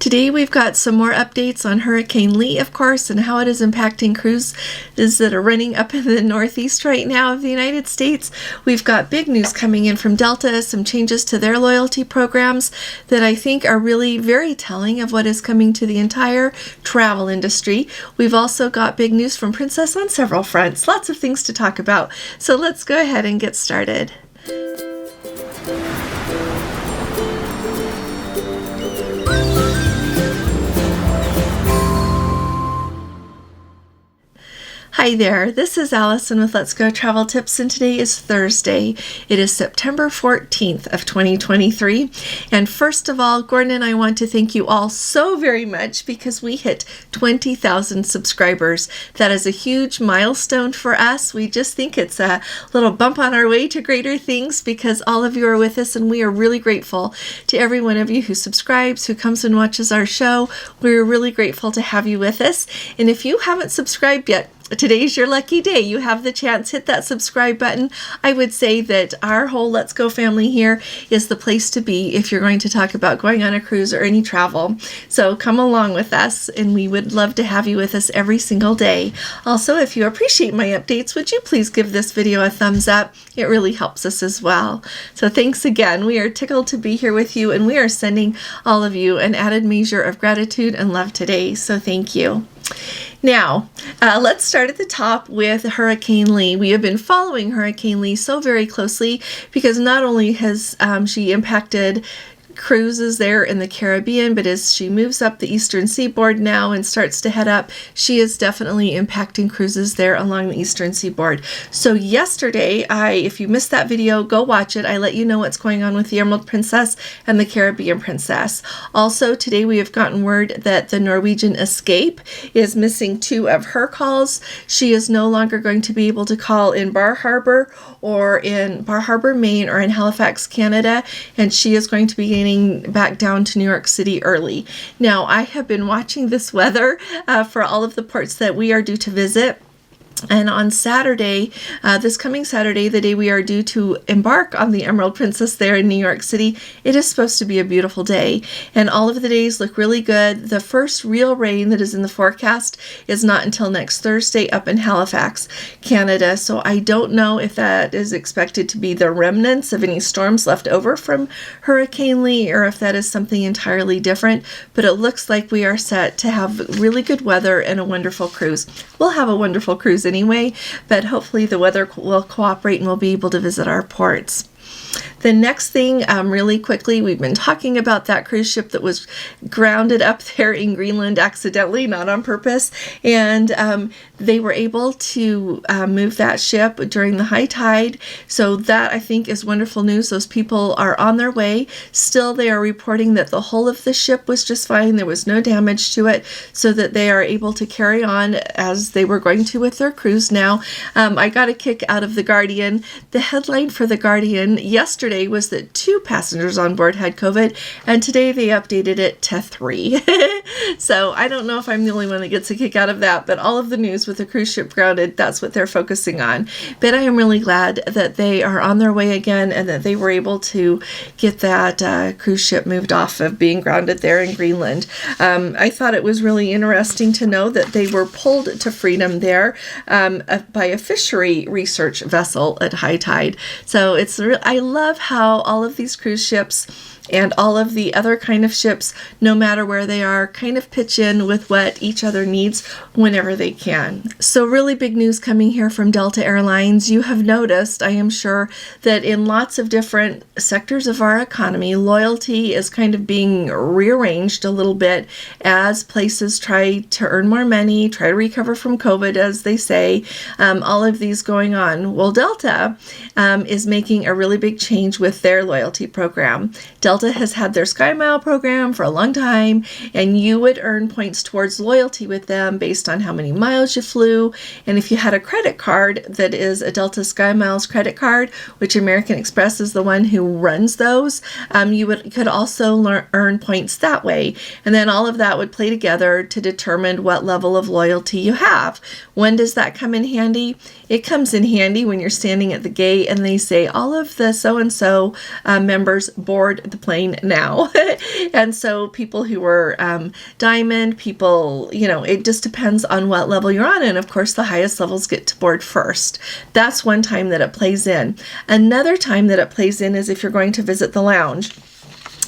Today we've got some more updates on Hurricane Lee, of course, and how it is impacting cruises that are running up in the northeast right now of the United States. We've got big news coming in from Delta, some changes to their loyalty programs that I think are really very telling of what is coming to the entire travel industry. We've also got big news from Princess on several fronts. Lots of things to talk about. So let's go ahead and get started. Hi there, this is Allison with Let's Go Travel Tips, and today is Thursday. It is September 14th of 2023, and first of all, Gordon and I want to thank you all so very much because we hit 20,000 subscribers. That is a huge milestone for us. We just think it's a little bump on our way to greater things because all of you are with us, and we are really grateful to every one of you who subscribes, who comes and watches our show. We're really grateful to have you with us, and if you haven't subscribed yet, today's your lucky day. You have the chance. Hit that subscribe button. I would say that our whole Let's Go family here is the place to be if you're going to talk about going on a cruise or any travel. So come along with us, and we would love to have you with us every single day. Also, if you appreciate my updates, would you please give this video a thumbs up? It really helps us as well. So thanks again. We are tickled to be here with you, and we are sending all of you an added measure of gratitude and love today. So thank you. Now, let's start at the top with Hurricane Lee. We have been following Hurricane Lee so very closely because not only has she impacted cruises there in the Caribbean, but as she moves up the eastern seaboard now and starts to head up, she is definitely impacting cruises there along the eastern seaboard. So yesterday, if you missed that video, go watch it. I let you know what's going on with the Emerald Princess and the Caribbean Princess. Also, today we have gotten word that the Norwegian Escape is missing 2 of her calls. She is no longer going to be able to call in Bar Harbor, Maine, or in Halifax, Canada, and she is going to be getting back down to New York City early. Now, I have been watching this weather for all of the ports that we are due to visit. And on Saturday, this coming Saturday, the day we are due to embark on the Emerald Princess there in New York City, it is supposed to be a beautiful day. And all of the days look really good. The first real rain that is in the forecast is not until next Thursday up in Halifax, Canada. So I don't know if that is expected to be the remnants of any storms left over from Hurricane Lee or if that is something entirely different. But it looks like we are set to have really good weather and a wonderful cruise. We'll have a wonderful cruise anyway, but hopefully the weather will cooperate and we'll be able to visit our ports. The next thing, really quickly, we've been talking about that cruise ship that was grounded up there in Greenland accidentally, not on purpose, and they were able to move that ship during the high tide. So that, I think, is wonderful news. Those people are on their way. Still, they are reporting that the hull of the ship was just fine. There was no damage to it, so that they are able to carry on as they were going to with their cruise now. I got a kick out of The Guardian. The headline for The Guardian yesterday was that 2 passengers on board had COVID, and today they updated it to 3. So I don't know if I'm the only one that gets a kick out of that, but all of the news with the cruise ship grounded, that's what they're focusing on. But I am really glad that they are on their way again and that they were able to get that cruise ship moved off of being grounded there in Greenland. I thought it was really interesting to know that they were pulled to freedom there by a fishery research vessel at high tide. So I love how all of these cruise ships and all of the other kind of ships, no matter where they are, kind of pitch in with what each other needs whenever they can. So really big news coming here from Delta Airlines. You have noticed, I am sure, that in lots of different sectors of our economy, loyalty is kind of being rearranged a little bit as places try to earn more money, try to recover from COVID, as they say, all of these going on. Well, Delta is making a really big change with their loyalty program. Delta has had their Skymiles program for a long time, and you would earn points towards loyalty with them based on how many miles you flew. And if you had a credit card that is a Delta Skymiles credit card, which American Express is the one who runs those, you could also earn points that way. And then all of that would play together to determine what level of loyalty you have. When does that come in handy? It comes in handy when you're standing at the gate and they say all of the so-and-so members board the airplane now. And so people who were diamond, people, it just depends on what level you're on. And of course, the highest levels get to board first. That's one time that it plays in. Another time that it plays in is if you're going to visit the lounge.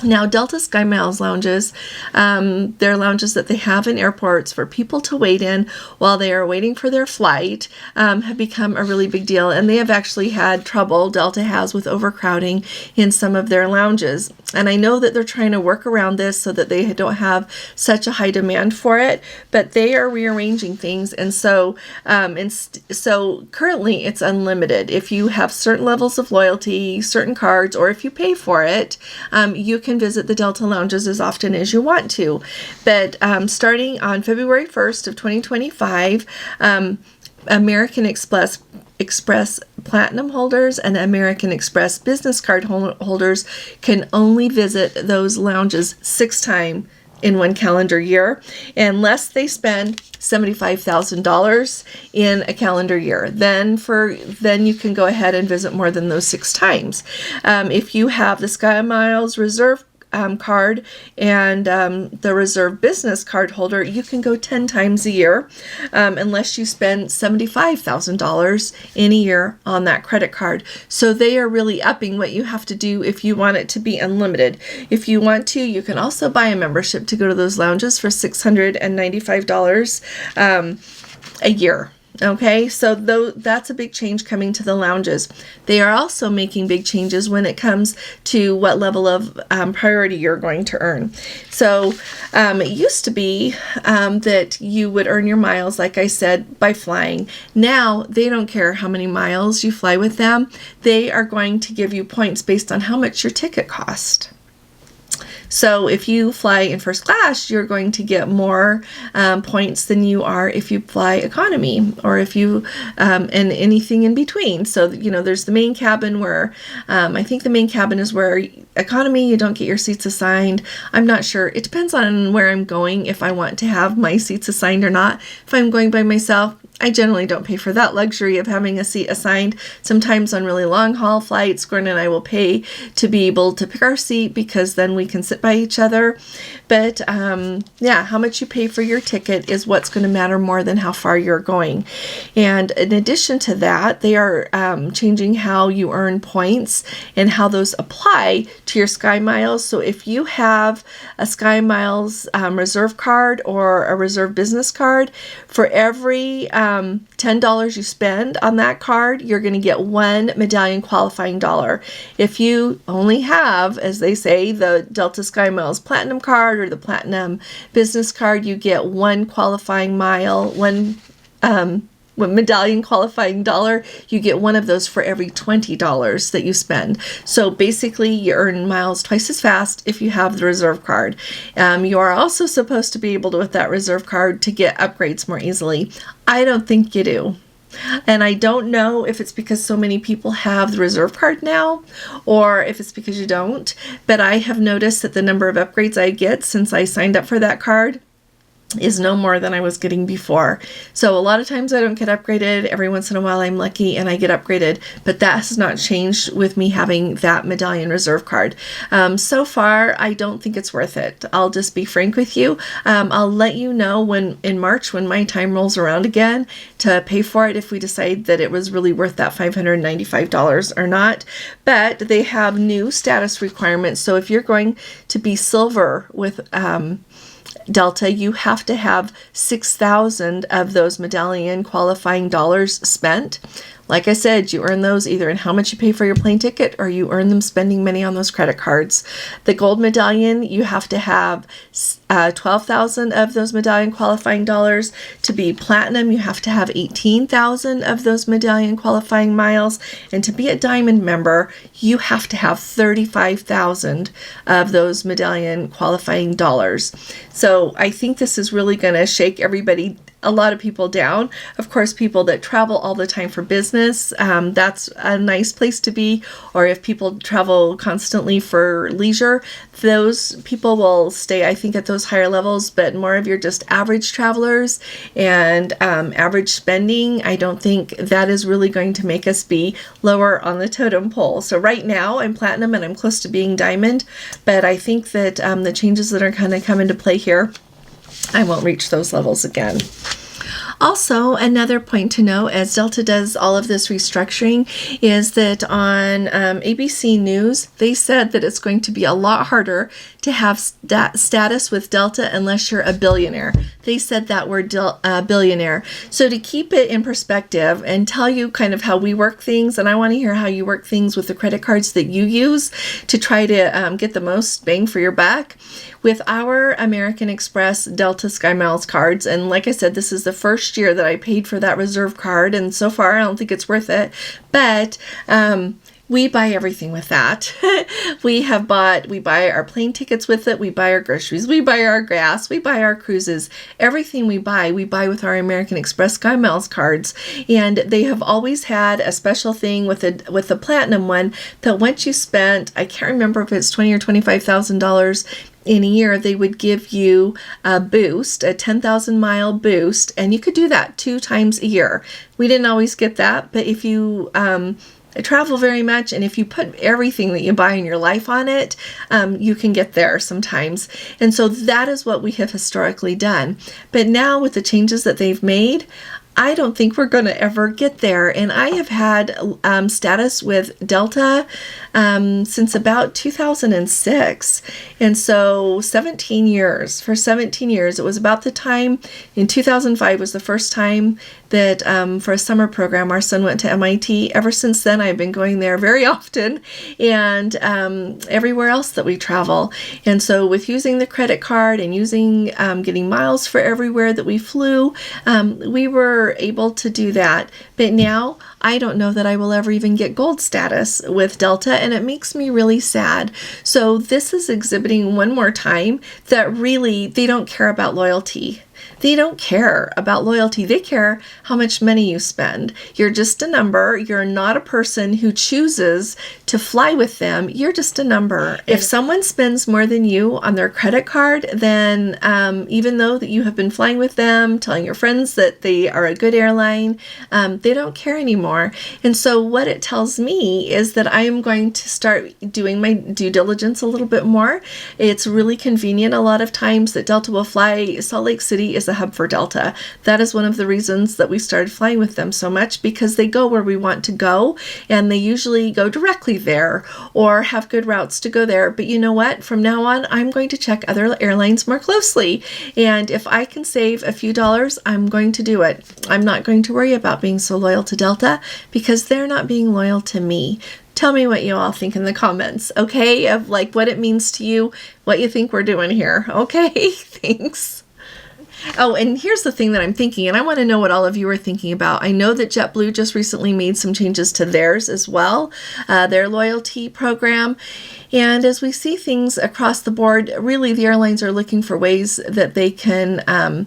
Now, Delta Skymiles lounges, they're lounges that they have in airports for people to wait in while they are waiting for their flight, have become a really big deal. And they have actually had trouble, Delta has, with overcrowding in some of their lounges. And I know that they're trying to work around this so that they don't have such a high demand for it, but they are rearranging things. And so, so currently it's unlimited. If you have certain levels of loyalty, certain cards, or if you pay for it, you can visit the Delta lounges as often as you want to. But starting on February 1st of 2025, American Express Platinum holders and American Express Business Card holders can only visit those lounges 6 times in one calendar year, unless they spend $75,000 in a calendar year. Then you can go ahead and visit more than those 6 times. If you have the Skymiles Reserve card and the Reserve Business Card holder, you can go 10 times a year, unless you spend $75,000 in a year on that credit card. So they are really upping what you have to do if you want it to be unlimited. If you want to, you can also buy a membership to go to those lounges for $695 a year. Okay, so that's a big change coming to the lounges. They are also making big changes when it comes to what level of priority you're going to earn. So it used to be that you would earn your miles, like I said, by flying. Now they don't care how many miles you fly with them. They are going to give you points based on how much your ticket cost. So if you fly in first class, you're going to get more points than you are if you fly economy, or if you, and anything in between. So, there's the main cabin where, I think the main cabin is where economy, you don't get your seats assigned. I'm not sure. It depends on where I'm going, if I want to have my seats assigned or not. If I'm going by myself, I generally don't pay for that luxury of having a seat assigned. Sometimes on really long haul flights, Gordon and I will pay to be able to pick our seat, because then we can sit by each other. But how much you pay for your ticket is what's going to matter more than how far you're going. And in addition to that, they are changing how you earn points and how those apply to your Skymiles. So if you have a Skymiles Reserve card or a Reserve Business Card, for every $10 you spend on that card, you're going to get 1 medallion qualifying dollar. If you only have, as they say, the Delta Skymiles Platinum card or the Platinum Business Card, you get 1 qualifying mile, one medallion qualifying dollar. You get 1 of those for every $20 that you spend. So basically, you earn miles twice as fast if you have the Reserve card. You are also supposed to be able to, with that Reserve card, to get upgrades more easily. I don't think you do. And I don't know if it's because so many people have the Reserve card now, or if it's because you don't. But I have noticed that the number of upgrades I get since I signed up for that card is no more than I was getting before. So a lot of times I don't get upgraded. Every once in a while I'm lucky and I get upgraded, but that has not changed with me having that medallion Reserve card. So far, I don't think it's worth it. I'll just be frank with you. I'll let you know when in March, when my time rolls around again, to pay for it if we decide that it was really worth that $595 or not. But they have new status requirements. So if you're going to be silver with Delta, you have to have 6,000 of those medallion qualifying dollars spent. Like I said, you earn those either in how much you pay for your plane ticket, or you earn them spending money on those credit cards. The gold medallion, you have to have 12,000 of those medallion qualifying dollars. To be platinum, you have to have 18,000 of those medallion qualifying miles. And to be a diamond member, you have to have 35,000 of those medallion qualifying dollars. So I think this is really going to shake everybody a lot of people down. Of course, people that travel all the time for business, that's a nice place to be. Or if people travel constantly for leisure, those people will stay, I think, at those higher levels. But more of your just average travelers and average spending, I don't think that is really going to make us be lower on the totem pole. So right now I'm platinum and I'm close to being diamond, but I think that the changes that are going to come into play here, I won't reach those levels again. Also, another point to note as Delta does all of this restructuring is that on ABC News, they said that it's going to be a lot harder to have status with Delta unless you're a billionaire. They said that word billionaire. So to keep it in perspective and tell you kind of how we work things, and I want to hear how you work things with the credit cards that you use to try to get the most bang for your buck. With our American Express Delta Skymiles cards, and like I said, this is the first year that I paid for that reserve card, and so far I don't think it's worth it, but we buy everything with that. We buy our plane tickets with it, we buy our groceries, we buy our gas, we buy our cruises. Everything we buy with our American Express Skymiles cards. And they have always had a special thing with the platinum one that once you spent, I can't remember if it's $20,000 or $25,000 in a year, they would give you a boost, a 10,000 mile boost, and you could do that 2 times a year. We didn't always get that, but if you travel very much, and if you put everything that you buy in your life on it, you can get there sometimes. And so that is what we have historically done. But now with the changes that they've made, I don't think we're going to ever get there. And I have had status with Delta since about 2006. And so 17 years. For 17 years, it was about the time in 2005 was the first time that for a summer program, our son went to MIT. Ever since then, I've been going there very often and everywhere else that we travel. And so with using the credit card and using getting miles for everywhere that we flew, we were able to do that. But now I don't know that I will ever even get gold status with Delta, and it makes me really sad. So this is exhibiting one more time that really they don't care about loyalty. They don't care about loyalty. They care how much money you spend. You're just a number. You're not a person who chooses to fly with them. You're just a number. If someone spends more than you on their credit card, then even though that you have been flying with them, telling your friends that they are a good airline, they don't care anymore. And so what it tells me is that I am going to start doing my due diligence a little bit more. It's really convenient a lot of times that Delta will fly. Salt Lake City is a hub for Delta. That is one of the reasons that we started flying with them so much, because they go where we want to go, and they usually go directly there or have good routes to go there. But you know what? From now on, I'm going to check other airlines more closely. And if I can save a few dollars, I'm going to do it. I'm not going to worry about being so loyal to Delta because they're not being loyal to me. Tell me what you all think in the comments, okay? Of like what it means to you, what you think we're doing here, okay? Thanks. Oh, and here's the thing that I'm thinking, and I want to know what all of you are thinking about. I know that JetBlue just recently made some changes to theirs as well, their loyalty program. And as we see things across the board, really the airlines are looking for ways that they can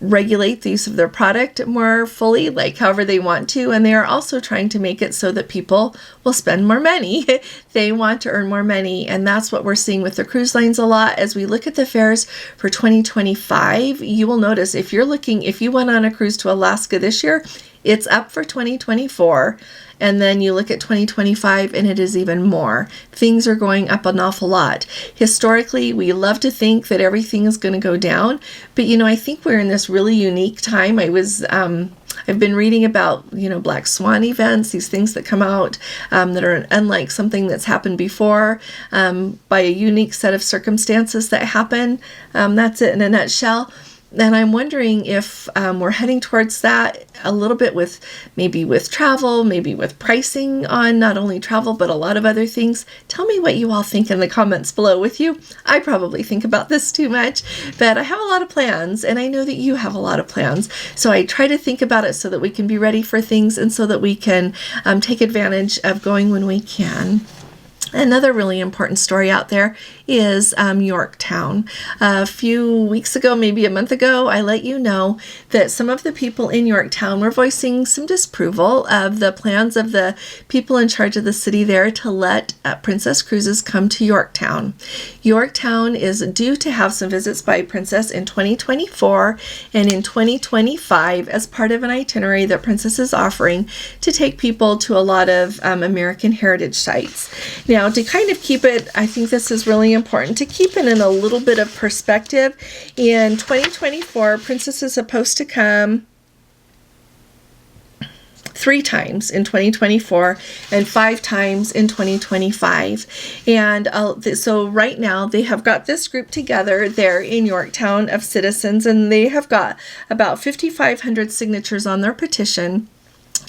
regulate the use of their product more fully, like however they want to, and they are also trying to make it so that people will spend more money. They want to earn more money, and that's what we're seeing with the cruise lines a lot. As we look at the fares for 2025, you will notice if you went on a cruise to Alaska this year, it's up for 2024. And then you look at 2025 and it is even more. Things are going up an awful lot. Historically, we love to think that everything is going to go down. But, I think we're in this really unique time. I've been reading about, black swan events, these things that come out that are unlike something that's happened before by a unique set of circumstances that happen. That's it in a nutshell. And I'm wondering if we're heading towards that a little bit with travel, maybe with pricing on not only travel, but a lot of other things. Tell me what you all think in the comments below with you. I probably think about this too much, but I have a lot of plans, and I know that you have a lot of plans. So I try to think about it so that we can be ready for things and so that we can take advantage of going when we can. Another really important story out there is Yorktown. A few weeks ago, maybe a month ago, I let you know that some of the people in Yorktown were voicing some disapproval of the plans of the people in charge of the city there to let Princess Cruises come to Yorktown. Yorktown is due to have some visits by Princess in 2024 and in 2025 as part of an itinerary that Princess is offering to take people to a lot of American heritage sites. Now, to kind of keep it, I think this is really important, to keep it in a little bit of perspective. In 2024, Princess is supposed to come 3 times in 2024 and 5 times in 2025. And so right now they have got this group together there in Yorktown of citizens, and they have got about 5,500 signatures on their petition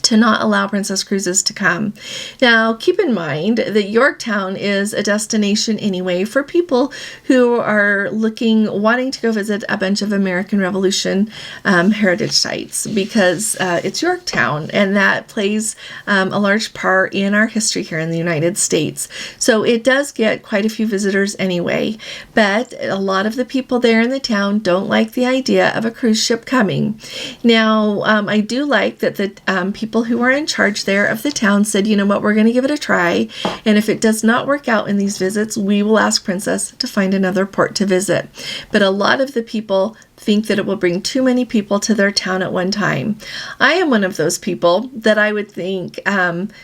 to not allow Princess Cruises to come. Now, keep in mind that Yorktown is a destination anyway for people who are wanting to go visit a bunch of American Revolution heritage sites, because it's Yorktown, and that plays a large part in our history here in the United States. So it does get quite a few visitors anyway, but a lot of the people there in the town don't like the idea of a cruise ship coming. Now, I do like that the people who are in charge there of the town said, you know what, we're going to give it a try, and if it does not work out in these visits, we will ask Princess to find another port to visit. But a lot of the people think that it will bring too many people to their town at one time. I am one of those people that I would think,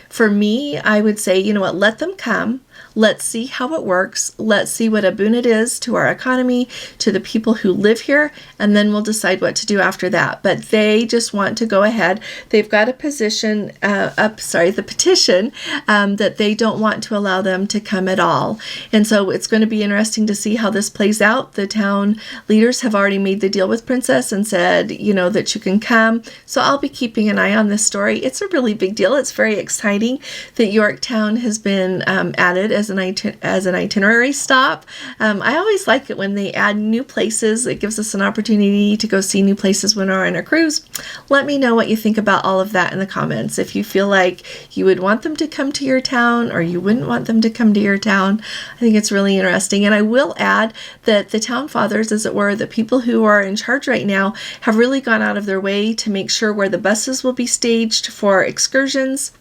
for me, I would say, you know what, let them come. Let's see how it works. Let's see what a boon it is to our economy, to the people who live here, and then we'll decide what to do after that. But they just want to go ahead. They've got a petition that they don't want to allow them to come at all. And so it's going to be interesting to see how this plays out. The town leaders have already made the deal with Princess and said, you know, that you can come. So I'll be keeping an eye on this story. It's a really big deal. It's very exciting that Yorktown has been added as an itinerary stop. I always like it when they add new places. It gives us an opportunity to go see new places when we're on a cruise. Let me know what you think about all of that in the comments. If you feel like you would want them to come to your town or you wouldn't want them to come to your town, I think it's really interesting. And I will add that the town fathers, as it were, the people who are in charge right now, have really gone out of their way to make sure where the buses will be staged for excursions,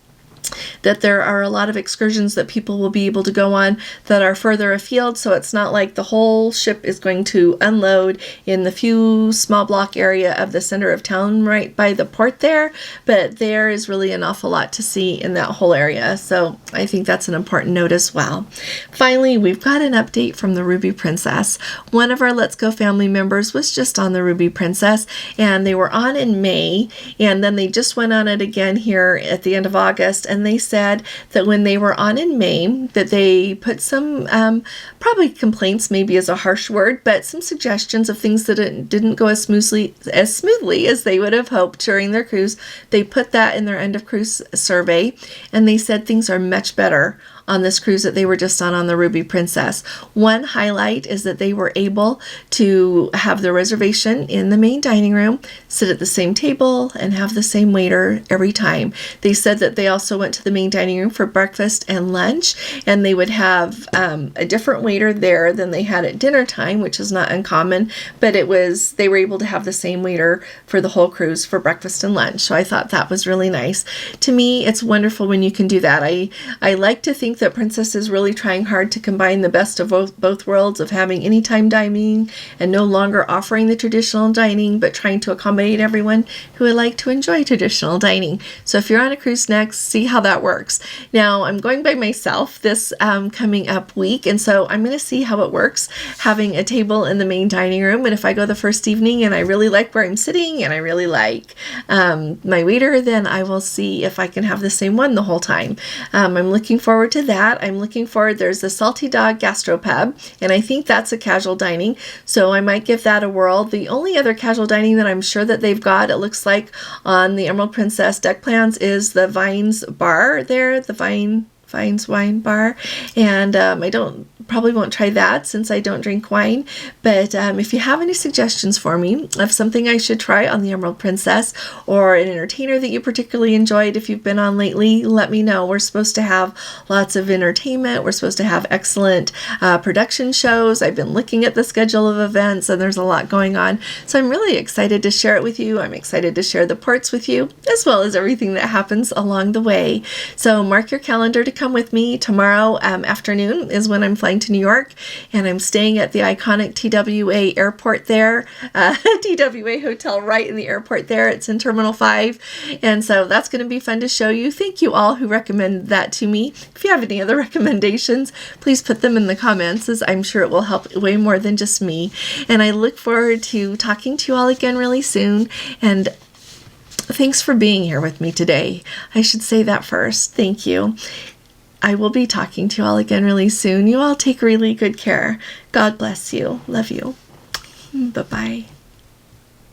that there are a lot of excursions that people will be able to go on that are further afield, so it's not like the whole ship is going to unload in the few small block area of the center of town right by the port there, but there is really an awful lot to see in that whole area, so I think that's an important note as well. Finally, we've got an update from the Ruby Princess. One of our Let's Go family members was just on the Ruby Princess, and they were on in May, and then they just went on it again here at the end of August, and they said that when they were on in May, that they put some, probably complaints maybe is a harsh word, but some suggestions of things that didn't go as smoothly as they would have hoped during their cruise. They put that in their end of cruise survey, and they said things are much better on this cruise that they were just on the Ruby Princess. One highlight is that they were able to have the reservation in the main dining room, sit at the same table, and have the same waiter every time. They said that they also went to the main dining room for breakfast and lunch, and they would have a different waiter there than they had at dinner time, which is not uncommon, but they were able to have the same waiter for the whole cruise for breakfast and lunch. So I thought that was really nice. To me, it's wonderful when you can do that. I like to think that Princess is really trying hard to combine the best of both worlds, of having anytime dining and no longer offering the traditional dining, but trying to accommodate everyone who would like to enjoy traditional dining. So if you're on a cruise next, see how that works. Now, I'm going by myself this coming up week, and so I'm going to see how it works having a table in the main dining room. And if I go the first evening and I really like where I'm sitting and I really like my waiter, then I will see if I can have the same one the whole time. I'm looking forward to that. There's the Salty Dog Gastropub, and I think that's a casual dining, so I might give that a whirl. The only other casual dining that I'm sure that they've got, it looks like, on the Emerald Princess deck plans is the Vines Bar there, the Vines Wine Bar, and I don't probably won't try that since I don't drink wine. But if you have any suggestions for me of something I should try on the Emerald Princess, or an entertainer that you particularly enjoyed if you've been on lately, let me know. We're supposed to have lots of entertainment. We're supposed to have excellent production shows. I've been looking at the schedule of events, and there's a lot going on. So I'm really excited to share it with you. I'm excited to share the ports with you, as well as everything that happens along the way. So mark your calendar to come with me. Tomorrow afternoon is when I'm flying to New York, and I'm staying at the iconic TWA airport there, TWA hotel right in the airport there. It's in Terminal 5, and so that's going to be fun to show you. Thank you all who recommend that to me. If you have any other recommendations, please put them in the comments, as I'm sure it will help way more than just me. And I look forward to talking to you all again really soon, and thanks for being here with me today. I should say that first. Thank you. I will be talking to you all again really soon. You all take really good care. God bless you. Love you. Bye-bye.